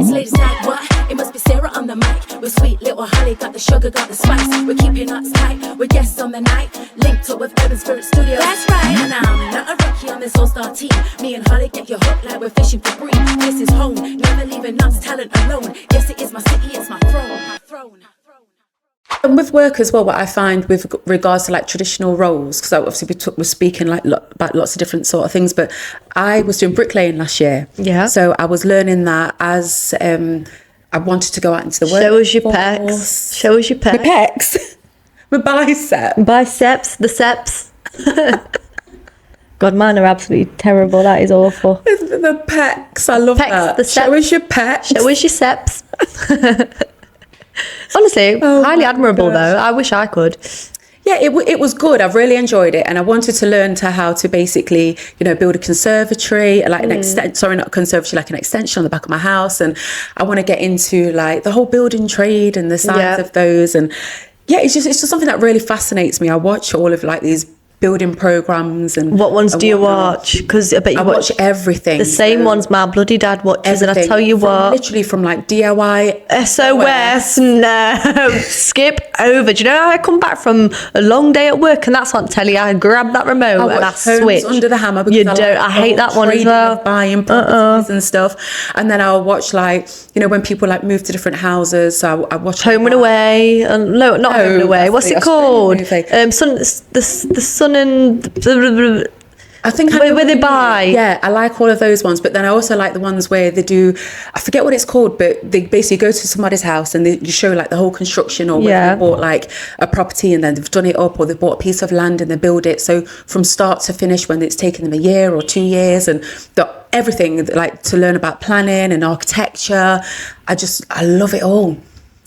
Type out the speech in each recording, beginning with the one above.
It's ladies like what? It must be Sarah on the mic. We're sweet little Holly, got the sugar, got the spice. We're keeping us tight, we're guests on the night. Linked up with Urban Spirit Studios. That's right. And I'm not a rookie on this all-star team. Me and Holly get you hooked like we're fishing for green. This is home, never leaving us talent alone. Yes, it is my city, it's my throne. And with work as well, what I find with regards to like traditional roles, because obviously we're speaking like about lots of different sort of things, but I was doing bricklaying last year. Yeah. So I was learning that as I wanted to go out into the work. Show us your pecs. Show us your pecs. My pecs. My Biceps, the seps. God, mine are absolutely terrible. That is awful. The pecs, I love pecs, that. The seps. Show us your pecs. Show us your seps. Honestly, highly admirable though. I wish I could. Yeah, it was good. I've really enjoyed it, and I wanted to learn how to basically, build a conservatory, like an extension on the back of my house, and I want to get into like the whole building trade and the sides of those, and it's just something that really fascinates me. I watch all of like these building programs and what ones do you watch? Because I bet you watch everything. The same ones my bloody dad watches, everything. And I tell you what, literally from like DIY, SOS, no, skip over. Do you know how I come back from a long day at work and that's on telly? I grab that remote and I switch Under the Hammer. You don't. I hate that one as well. Buying properties and stuff, and then I'll watch like when people like move to different houses. So I watch Home and Away. No, not Home and Away. What's it called? The Sun and I think where they buy. Yeah, I like all of those ones, but then I also like the ones where they do, I forget what it's called, but they basically go to somebody's house and they show like the whole construction, or where they bought like a property and then they've done it up, or they've bought a piece of land and they build it. So from start to finish, when it's taken them a year or 2 years, and everything, like to learn about planning and architecture. I love it all.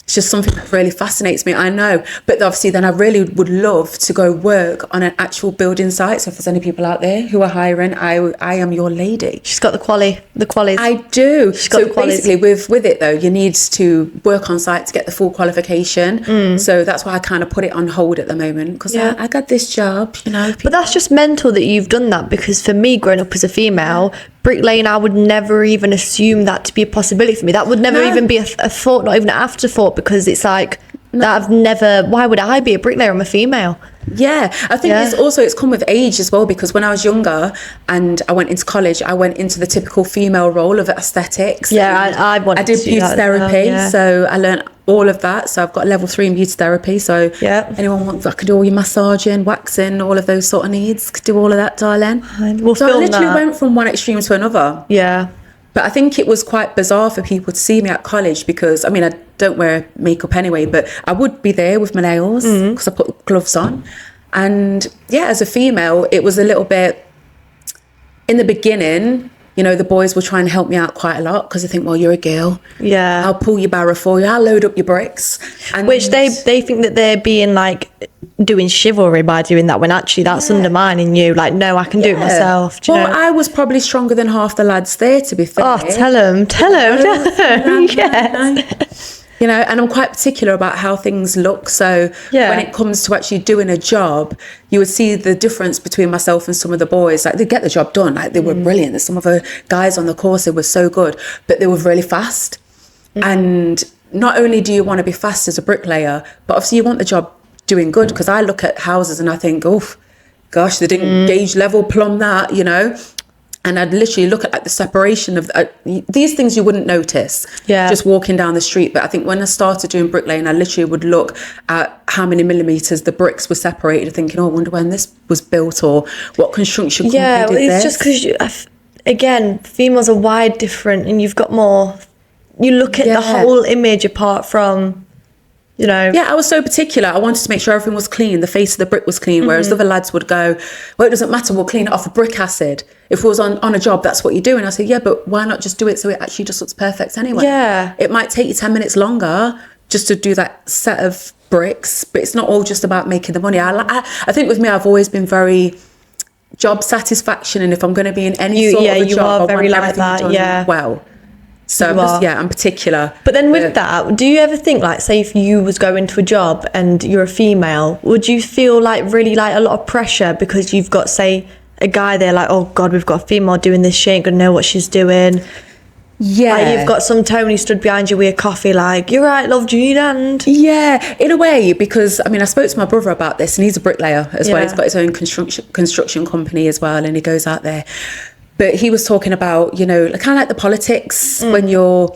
It's just something that really fascinates me, I know. But obviously then I really would love to go work on an actual building site. So if there's any people out there who are hiring, I am your lady. She's got the qualies. I do. She's got the qualies. Basically with it though, you need to work on site to get the full qualification. So that's why I kind of put it on hold at the moment, because I got this job, But that's just mental that you've done that, because for me, growing up as a female, bricklaying, I would never even assume that to be a possibility for me. That would never even be a thought, not even an afterthought, because it's like, why would I be a bricklayer? I'm a female. Yeah, I think it's come with age as well, because when I was younger and I went into college, I went into the typical female role of aesthetics. Yeah, I did beauty therapy, so I learned all of that. So I've got level 3 in beauty therapy. So anyone wants, I could do all your massaging, waxing, all of those sort of needs. Could do all of that, darling. We'll so I literally went from one extreme to another. Yeah. But I think it was quite bizarre for people to see me at college, because I don't wear makeup anyway, but I would be there with my nails because I put gloves on. And as a female, it was a little bit, in the beginning, the boys were trying to help me out quite a lot, because they think, well, you're a girl. Yeah. I'll pull your barrow for you. I'll load up your bricks. And which they think that they're being like doing chivalry by doing that, when actually that's undermining you. Like, no, I can do it myself. Do you know? I was probably stronger than half the lads there, to be fair. Oh, tell them. Yes. And I'm quite particular about how things look. So when it comes to actually doing a job, you would see the difference between myself and some of the boys. Like, they get the job done. Like, they were brilliant. There's some of the guys on the course, they were so good, but they were really fast. And not only do you want to be fast as a bricklayer, but obviously you want the job doing good, because I look at houses and I think, oh gosh, they didn't gauge level plumb that, and I'd literally look at like the separation of these things you wouldn't notice just walking down the street. But I think when I started doing bricklaying, I literally would look at how many millimeters the bricks were separated, thinking, oh, I wonder when this was built, or what construction company did this. Just because again, females are wired different, and you've got more, you look at the whole image apart from, I was so particular. I wanted to make sure everything was clean. The face of the brick was clean. Whereas the other lads would go, well, it doesn't matter. We'll clean it off with brick acid. If it was on a job, that's what you do. And I said, yeah, but why not just do it so it actually just looks perfect anyway? Yeah. It might take you 10 minutes longer just to do that set of bricks, but it's not all just about making the money. I think with me, I've always been very job satisfaction. And if I'm going to be in any sort of a job, I want everything done well. So I'm particular. But then with that, do you ever think, like, say if you was going to a job and you're a female, would you feel like really like a lot of pressure because you've got, say, a guy there like, oh God, we've got a female doing this, she ain't gonna know what she's doing? Yeah. Like you've got some Tony stood behind you with a coffee like, you're right, love, do you need a hand? Yeah, in a way, because I mean, I spoke to my brother about this, and he's a bricklayer as well. He's got his own construction company as well, and he goes out there. But he was talking about, you know, kind of like the politics when you're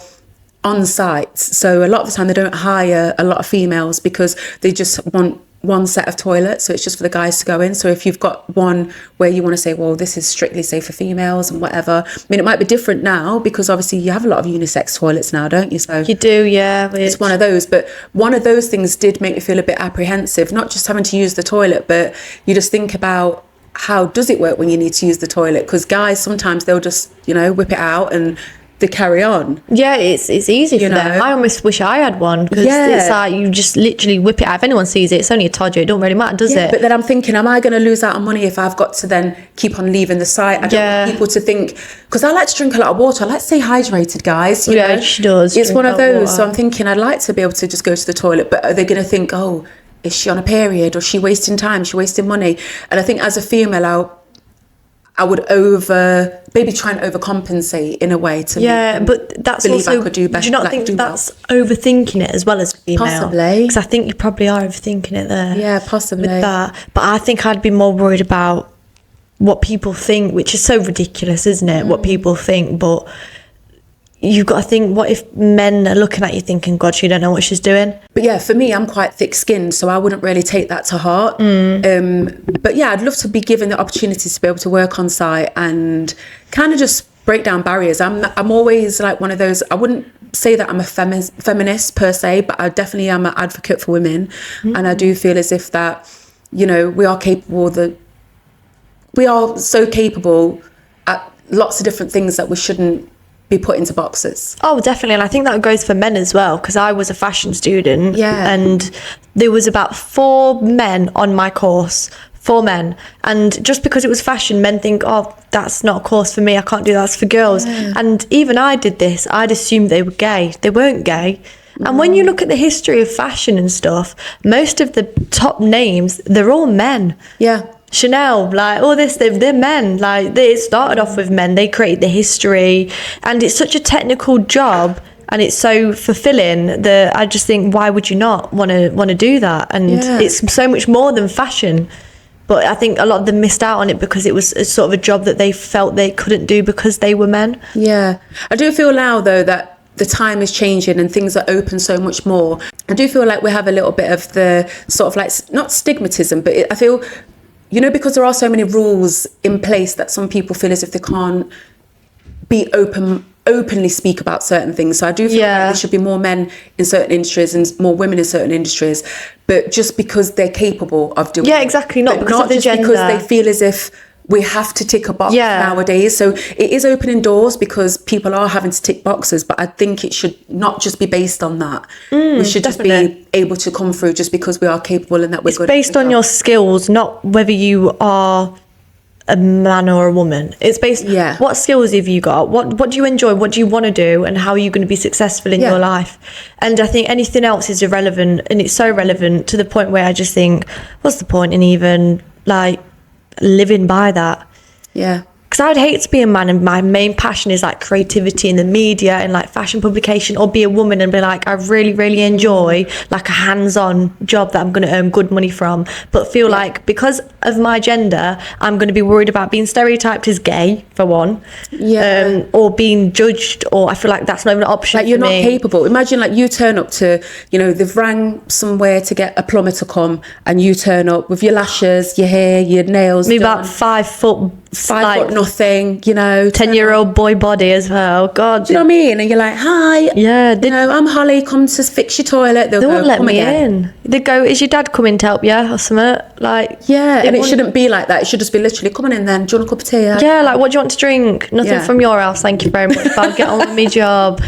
on site. So a lot of the time they don't hire a lot of females because they just want one set of toilets, so it's just for the guys to go in. So if you've got one where you want to say, well, this is strictly safe for females and whatever, I mean, it might be different now because obviously you have a lot of unisex toilets now, don't you? So you do, yeah. It's one of those, but one of those things did make me feel a bit apprehensive, not just having to use the toilet, but you just think about how does it work when you need to use the toilet, because guys sometimes they'll just, you know, whip it out and they carry on. Yeah, it's easy for them. I almost wish I had one, because it's like you just literally whip it out. If anyone sees it, it's only a todger. It don't really matter, does it? But then I'm thinking, am I going to lose out on money if I've got to then keep on leaving the site? I don't want people to think, because I like to drink a lot of water. I like to stay hydrated, guys. You know? She does. It's one of those. Water. So I'm thinking I'd like to be able to just go to the toilet, but are they going to think, oh, is she on a period, or is she wasting time? Is she wasting money? And I think as a female, I would maybe try and overcompensate in a way to but that's believe also, I could do better. Do you not think that's overthinking it as well as female? Possibly. Because I think you probably are overthinking it there. Yeah, possibly. With that. But I think I'd be more worried about what people think, which is so ridiculous, isn't it? What people think, but you've got to think, what if men are looking at you thinking, God, she don't know what she's doing? But yeah, for me, I'm quite thick-skinned, so I wouldn't really take that to heart. But yeah, I'd love to be given the opportunity to be able to work on site and kind of just break down barriers. I'm always like one of those, I wouldn't say that I'm a feminist per se, but I definitely am an advocate for women. And I do feel as if that, you know, we are so capable at lots of different things that we shouldn't be put into boxes. Oh, definitely. And I think that goes for men as well, because I was a fashion student and there was about 4 men on my course. 4 men, and just because it was fashion, men think, oh, that's not a course for me, I can't do that, that's for girls. And even I did this, I'd assumed they were gay. They weren't gay. And when you look at the history of fashion and stuff, most of the top names, they're all men. Chanel, like all this, they're men. Like it started off with men. They created the history, and it's such a technical job, and it's so fulfilling that I just think, why would you not want to do that? And it's so much more than fashion. But I think a lot of them missed out on it because it was a sort of a job that they felt they couldn't do because they were men. Yeah, I do feel now though that the time is changing and things are open so much more. I do feel like we have a little bit of the sort of like, not stigmatism, but I feel, you know, because there are so many rules in place that some people feel as if they can't be openly speak about certain things. So I do feel like there should be more men in certain industries and more women in certain industries, but just because they're capable of doing it. Exactly, not because of the gender. Because they feel as if we have to tick a box nowadays. So it is opening doors because people are having to tick boxes, but I think it should not just be based on that. We should just be able to come through just because we are capable and that we're good. It's based on your skills, not whether you are a man or a woman. It's based what skills have you got, what do you enjoy, what do you want to do, and how are you going to be successful in your life. And I think anything else is irrelevant, and it's so relevant to the point where I just think, what's the point in even like living by that? Because I'd hate to be a man and my main passion is like creativity in the media and like fashion publication, or be a woman and be like, I really, really enjoy like a hands-on job that I'm going to earn good money from, but feel like because of my gender, I'm going to be worried about being stereotyped as gay, for one, or being judged, or I feel like that's not even an option. Like you're not capable. Imagine like you turn up to, you know, they've rang somewhere to get a plumber to come, and you turn up with your lashes, your hair, your nails. Maybe about 5 foot nothing, you know, 10-year-old boy body as well. God, do you know what I mean? And you're like, hi, you know, I'm Holly, come to fix your toilet. They won't let me in. They go, is your dad coming to help you or something? Like, and it shouldn't be like that. It should just be literally, come on in then, do you want a cup of tea? Like what do you want to drink? Nothing from your house, thank you very much, but I'll get on with my job.